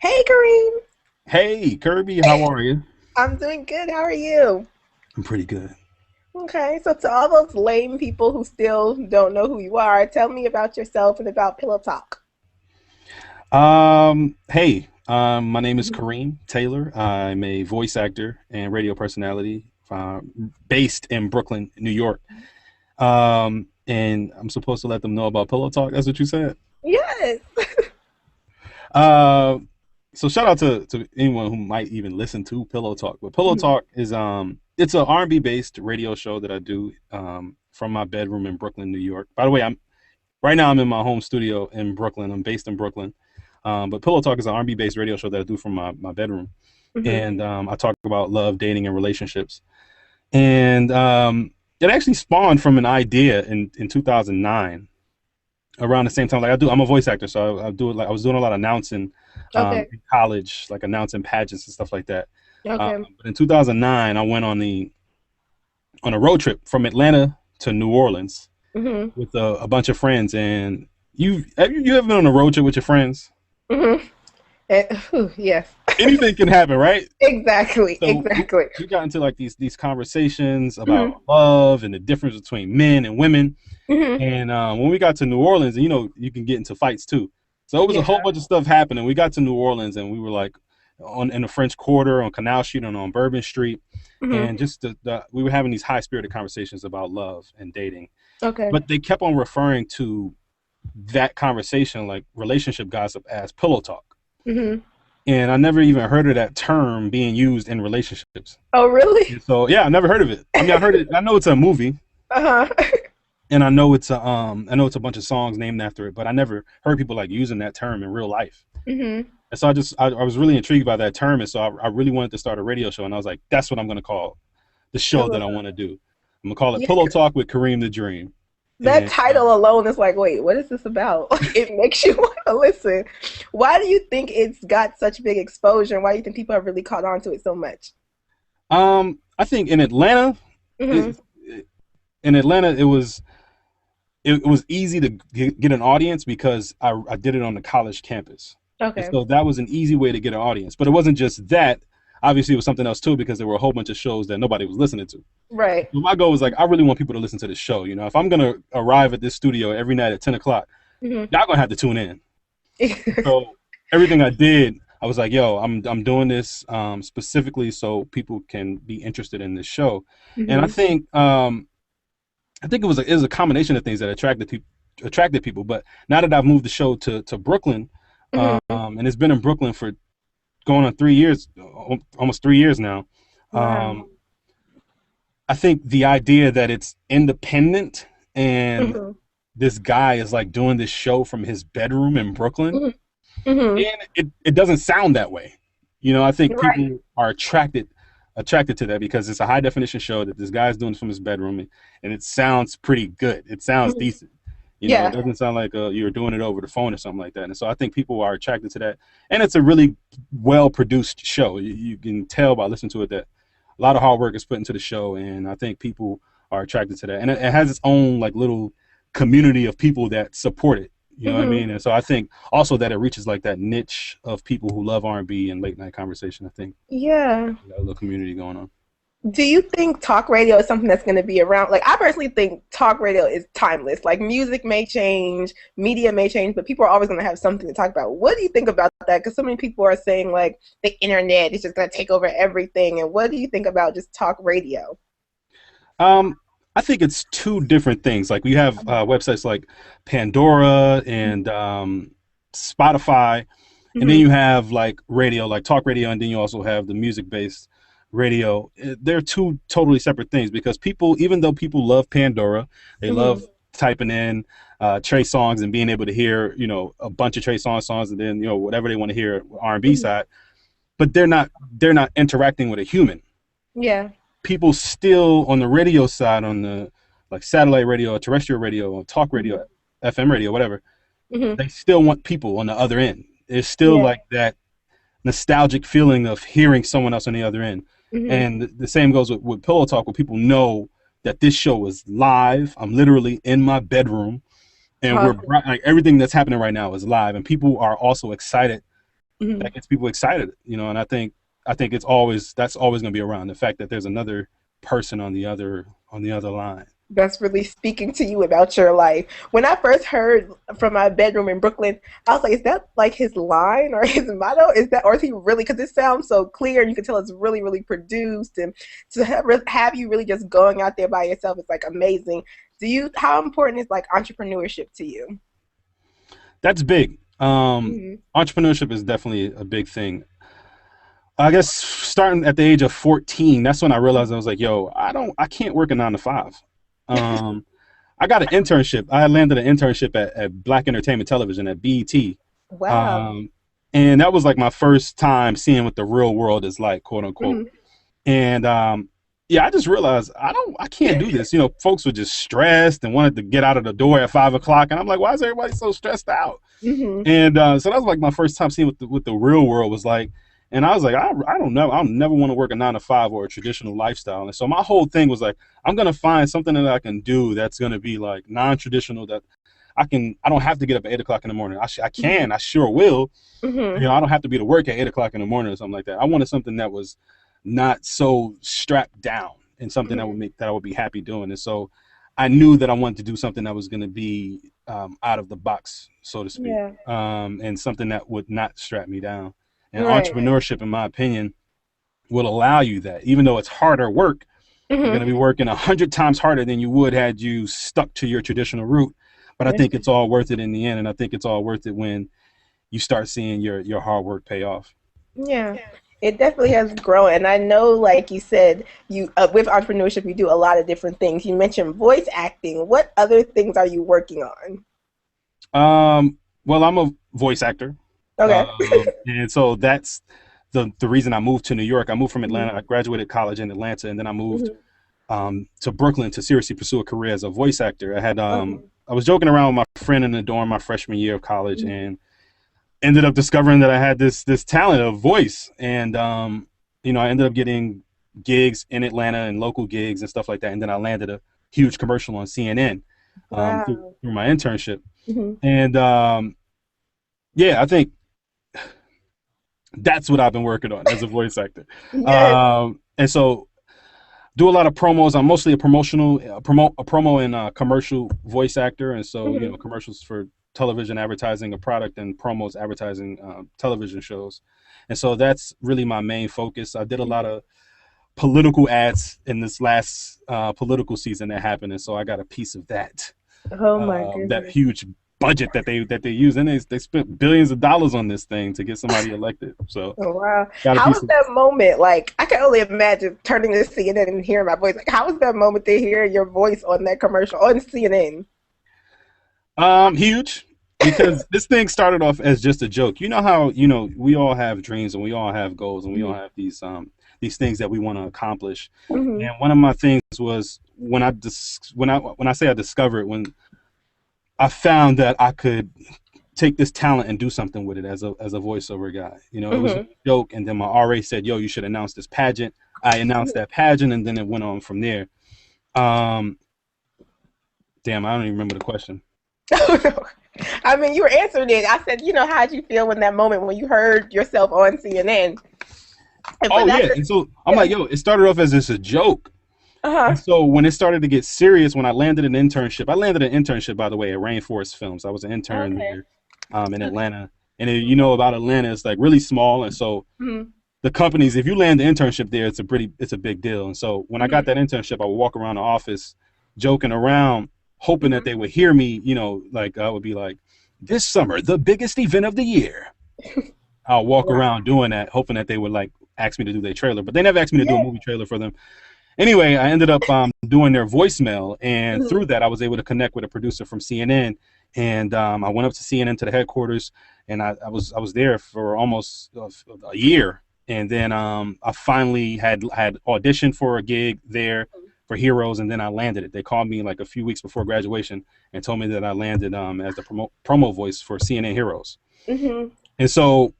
Hey, Kareem. Hey, Kirby, how are you? I'm doing good. How are you? I'm pretty good. Okay, so to all those lame people who still don't know who you are, tell me about yourself and about Pillow Talk. Hey, my name is Kareem Taylor. I'm a voice actor and radio personality based in Brooklyn, New York. And I'm supposed to let them know about Pillow Talk. That's what you said. Yes. Uh, so shout out to anyone who might even listen to Pillow Talk. But Pillow Mhm. Talk is it's an R&B based radio show that I do from my bedroom in Brooklyn, New York. By the way, I'm in my home studio in Brooklyn. I'm based in Brooklyn. But Pillow Talk is an R&B based radio show that I do from my bedroom. Mhm. And I talk about love, dating, and relationships. And it actually spawned from an idea in 2009 around the same time. Like I'm a voice actor. So I do it like I was doing a lot of announcing Okay. in college, like announcing pageants and stuff like that. Okay. But in 2009, I went on a road trip from Atlanta to New Orleans Mhm. with a bunch of friends. And you ever been on a road trip with your friends? Mhm. Yes. Anything can happen, right? Exactly. So Exactly. we got into like these conversations Mhm. about love and the difference between men and women. Mhm. And when we got to New Orleans, you can get into fights too. So it was a whole Yeah. bunch of stuff happening. We got to New Orleans and we were like on in the French Quarter, on Canal Street, and on Bourbon Street, Mhm. and just we were having these high spirited conversations about love and dating. Okay. But they kept on referring to that conversation, like relationship gossip, as pillow talk. Mhm. And I never even heard of that term being used in relationships. Oh, really? And so yeah, I never heard of it. I mean, I heard it. I know it's a movie, Uh-huh. and I know it's a bunch of songs named after it, but I never heard people like using that term in real life. Mhm. And so I was really intrigued by that term, and so I really wanted to start a radio show, and I was like, that's what I'm going to call the show Pillow that I Talk. want to do. I'm gonna call it Yeah. Pillow Talk with Kareem the Dream. That And title alone is like, wait, what is this about? It makes you want to listen. Why do you think it's got such big exposure? And why do you think people have really caught on to it so much? I think in Atlanta, Hmm. it, in Atlanta, it was easy to get an audience because I did it on the college campus. And Okay. so that was an easy way to get an audience. But it wasn't just that. Obviously, it was something else too because there were a whole bunch of shows that nobody was listening to. Right. So my goal was like, I really want people to listen to this show. You know, if I'm gonna arrive at this studio every night at 10 o'clock, Hmm. y'all gonna have to tune in. So everything I did, I was like, yo, I'm doing this specifically so people can be interested in this show. And Hmm. I think it was a combination of things that attracted people. But now that I've moved the show to Brooklyn, Hmm. and it's been in Brooklyn for going on 3 years, almost 3 years now. Wow. Um, I think the idea that it's independent and Hmm. this guy is like doing this show from his bedroom in Brooklyn, Hmm. Hmm. and it doesn't sound that way. I think Right. people are attracted to that because it's a high definition show that this guy's doing from his bedroom, and it sounds pretty good. It sounds Hmm. decent. It Yeah. doesn't sound like you're doing it over the phone or something like that. And so I think people are attracted to that, and it's a really well produced show. You can tell by listening to it that a lot of hard work is put into the show, and I think people are attracted to that. And it has its own like little community of people that support it. You know what I Hmm. mean? And so I think also that it reaches like that niche of people who love R&B and late night conversation. I think Yeah. we got a little community going on. Do you think talk radio is something that's going to be around? Like, I personally think talk radio is timeless. Like, music may change, media may change, but people are always going to have something to talk about. What do you think about that? Because so many people are saying, like, the internet is just going to take over everything. And what do you think about just talk radio? Um, I think it's two different things. Like we have websites like Pandora and Spotify, and then Mm-hmm. you have like radio, like talk radio, and then you also have the music based radio. They're two totally separate things because people, even though people love Pandora, they love Mm-hmm. typing in Trey songs and being able to hear, a bunch of Trey songs, and then whatever they want to hear R&B Mm-hmm. side, but they're not interacting with a human. Yeah. People still on the radio side, on the like satellite radio or terrestrial radio or talk Mm-hmm. radio, FM radio, whatever, Mm-hmm. they still want people on the other end. It's still Yeah. like that nostalgic feeling of hearing someone else on the other end. Mm-hmm. And the same goes with Pillow Talk, where people know that this show is live. I'm literally in my bedroom, and we're Talking. like everything that's happening right now is live, and people are also excited Mhm. that gets people excited, you know. And I think that's always going to be around, the fact that there's another person on the other line. That's really speaking to you about your life. When I first heard from my bedroom in Brooklyn, I was like, is that like his line or his motto? Is that, or is he really, because it sounds so clear and you can tell it's really, really produced. And to have you really just going out there by yourself is like amazing. How important is like entrepreneurship to you? That's big. Mm-hmm. Entrepreneurship is definitely a big thing. I guess starting at the age of 14, that's when I realized, I was like, yo, I can't work a 9 to 5. Um, I got an internship. I landed an internship at Black Entertainment Television at BET. Wow. Um, and that was like my first time seeing what the real world is like, quote unquote. Mm-hmm. And yeah, I just realized I can't do this. You know, folks were just stressed and wanted to get out of the door at 5 o'clock. And I'm like, why is everybody so stressed out? Mm-hmm. And so that was like my first time seeing what the real world was like. And I was like, I don't know. I'll never want to work a 9 to 5 or a traditional lifestyle. And so my whole thing was like, I'm going to find something that I can do that's going to be like non-traditional, that I don't have to get up at 8 o'clock in the morning. I can, I sure will. You Mm-hmm. know, I don't have to be to work at 8 o'clock in the morning or something like that. I wanted something that was not so strapped down, and something Mm-hmm. that I would be happy doing. And so I knew that I wanted to do something that was going to be out of the box, so to speak, Yeah. and something that would not strap me down. And Right. entrepreneurship, in my opinion, will allow you that. Even though it's harder work, you're going Mm-hmm. to be working 100 times harder than you would had you stuck to your traditional route. But I That's think it's all worth it in the end, and I think it's all worth it when you start seeing your hard work pay off. Yeah, it definitely has grown. And I know, like you said, you with entrepreneurship, you do a lot of different things. You mentioned voice acting. What other things are you working on? Well, I'm a voice actor, Okay. and so that's the reason I moved to New York. I moved from Mhm. Atlanta. I graduated college in Atlanta, and then I moved Mhm. to Brooklyn to seriously pursue a career as a voice actor. Okay. I was joking around with my friend in the dorm my freshman year of college, Mhm. and ended up discovering that I had this talent of voice. And you know, I ended up getting gigs in Atlanta and local gigs and stuff like that. And then I landed a huge commercial on CNN Wow. through my internship. Mhm. And yeah, I think that's what I've been working on as a voice actor. Yes. And so do a lot of promos. I'm mostly a promo and commercial voice actor. And so, you know, Mhm. commercials for television advertising a product, and promos advertising television shows. And so that's really my main focus. I did a lot of political ads in this last political season that happened. And so I got a piece of Oh my that goodness. huge budget that they use. And they spent billions of dollars on this thing to get somebody elected. So Oh, wow. got a How piece was of that moment? Like, I can only imagine turning to CNN and hearing my voice. Like, how was that moment to hear your voice on that commercial on CNN? Huge, because this thing started off as just a joke. You know how, you know, we all have dreams and we all have goals and we all Mhm. have these things that we want to accomplish. Mhm. And one of my things was when I say I discovered, when I found that I could take this talent and do something with it as a voiceover guy. You know, it was a Mhm. joke, and then my RA said, "Yo, you should announce this pageant." I announced that pageant, and then it went on from there. Um, damn, I don't even remember the question. I mean, you were answering it. I said, how'd you feel in that moment when you heard yourself on CNN? And for Oh that yeah, to, and so I'm yeah, like, yo, it started off as just a joke. uh-huh. And so when it started to get serious, when I landed an internship, by the way, at Rainforest Films. I was an intern Okay. there in Atlanta. And you know about Atlanta, it's like really small. And so Mm-hmm. the companies, if you land the internship there, it's a big deal. And so when I got Mm-hmm. that internship, I would walk around the office joking around, hoping that Mm-hmm. they would hear me, you know, like I would be like, this summer, the biggest event of the year. I'll walk Wow. around doing that, hoping that they would like ask me to do their trailer. But they never asked me to do a Yeah. movie trailer for them. Anyway, I ended up doing their voicemail, and Mm-hmm. through that, I was able to connect with a producer from CNN. And I went up to CNN to the headquarters, and I was there for almost a year. And then I finally had auditioned for a gig there for Heroes, and then I landed it. They called me like a few weeks before graduation and told me that I landed as the promo voice for CNN Heroes. Mm-hmm. And so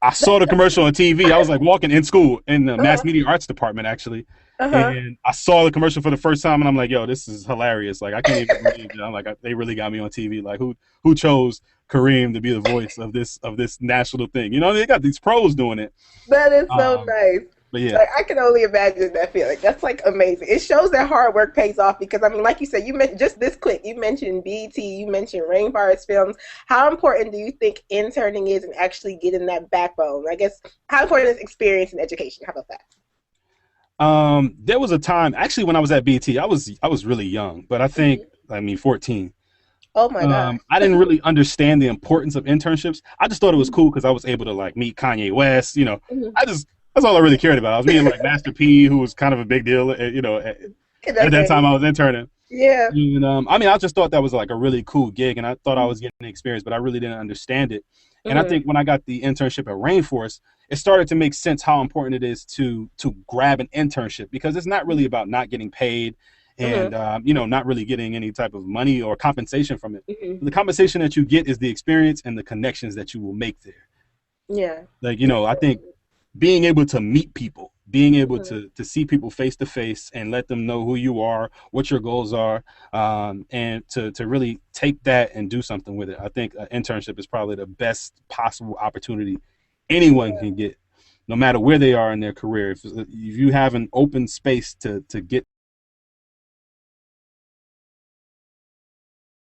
I saw the commercial on TV. I was like walking in school in the mass Uh-huh. media arts department, actually. Uh-huh. And I saw the commercial for the first time, and I'm like, "Yo, this is hilarious! Like, I can't even believe it." I'm like, "They really got me on TV. Like, who chose Kareem to be the voice of this national thing? You know, they got these pros doing it." That is so Um, nice. but yeah, Like I can only imagine that feeling. That's like amazing. It shows that hard work pays off because I mean, like you said, you mentioned just this quick. You mentioned BT. You mentioned Rainforest Films. How important do you think interning is in actually getting that backbone? I guess how important is experience and education? How about that? there was a time actually when I was at BT, I was really young, but I mean 14. Oh my God. I didn't really understand the importance of internships. I just thought it was cool because I was able to like meet Kanye West. You know, Mhm. I just that's all I really cared about. I was meeting like Master P, who was kind of a big deal. You know, In at that that time day. I was interning. Yeah. And I mean, I just thought that was like a really cool gig, and I thought I Mhm. was getting the experience, but I really didn't understand it. And I Mhm. think when I got the internship at Rainforest, it started to make sense how important it is to grab an internship because it's not really about not getting paid, and Mhm. you know, not really getting any type of money or compensation from it. Mhm. The compensation that you get is the experience and the connections that you will make there. Yeah. Like, you know, I think being able to meet people, being able Mhm. to see people face to face and let them know who you are, what your goals are, and to really take that and do something with it. I think an internship is probably the best possible opportunity anyone can get, no matter where they are in their career. If you have an open space to get